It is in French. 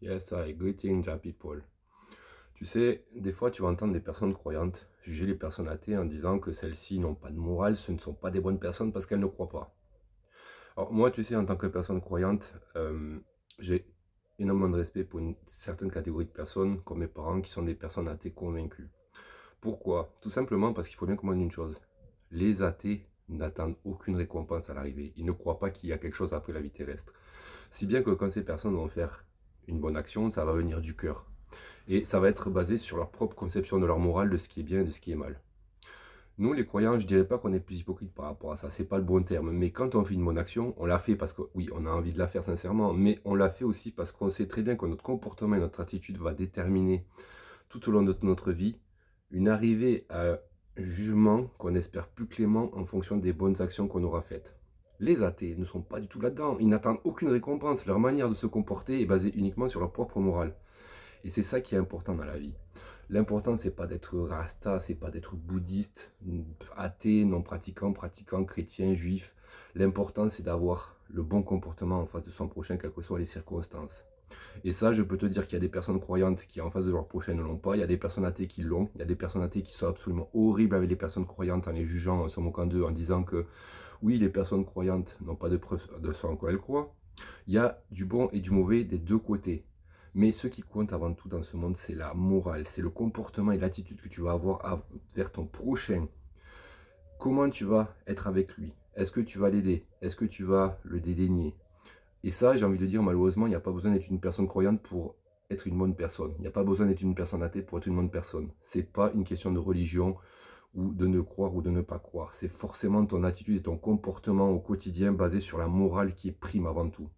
Yes, I greeting the people. Tu sais, des fois, tu vas entendre des personnes croyantes juger les personnes athées en disant que celles-ci n'ont pas de morale, ce ne sont pas des bonnes personnes parce qu'elles ne croient pas. Alors moi, tu sais, en tant que personne croyante, j'ai énormément de respect pour une certaine catégorie de personnes, comme mes parents, qui sont des personnes athées convaincues. Pourquoi? Tout simplement parce qu'il faut bien comprendre une chose. Les athées n'attendent aucune récompense à l'arrivée. Ils ne croient pas qu'il y a quelque chose après la vie terrestre. Si bien que quand ces personnes vont faire une bonne action, ça va venir du cœur. Et ça va être basé sur leur propre conception de leur morale, de ce qui est bien et de ce qui est mal. Nous, les croyants, je dirais pas qu'on est plus hypocrite par rapport à ça, c'est pas le bon terme. Mais quand on fait une bonne action, on la fait parce que, oui, on a envie de la faire sincèrement, mais on la fait aussi parce qu'on sait très bien que notre comportement et notre attitude va déterminer tout au long de notre vie une arrivée à un jugement qu'on espère plus clément en fonction des bonnes actions qu'on aura faites. Les athées ne sont pas du tout là-dedans, ils n'attendent aucune récompense, leur manière de se comporter est basée uniquement sur leur propre morale. Et c'est ça qui est important dans la vie. L'important, c'est pas d'être rasta, c'est pas d'être bouddhiste, athée, non pratiquant, pratiquant, chrétien, juif. L'important, c'est d'avoir le bon comportement en face de son prochain, quelles que soient les circonstances. Et ça, je peux te dire qu'il y a des personnes croyantes qui, en face de leur prochain, ne l'ont pas. Il y a des personnes athées qui l'ont. Il y a des personnes athées qui sont absolument horribles avec les personnes croyantes en les jugeant, en se moquant d'eux, en disant que oui, les personnes croyantes n'ont pas de preuve de ce en quoi elles croient. Il y a du bon et du mauvais des deux côtés. Mais ce qui compte avant tout dans ce monde, c'est la morale, c'est le comportement et l'attitude que tu vas avoir vers ton prochain. Comment tu vas être avec lui? Est-ce que tu vas l'aider? Est-ce que tu vas le dédaigner? Et ça, j'ai envie de dire, malheureusement, il n'y a pas besoin d'être une personne croyante pour être une bonne personne. Il n'y a pas besoin d'être une personne athée pour être une bonne personne. C'est pas une question de religion ou de ne croire ou de ne pas croire. C'est forcément ton attitude et ton comportement au quotidien basé sur la morale qui est prime avant tout.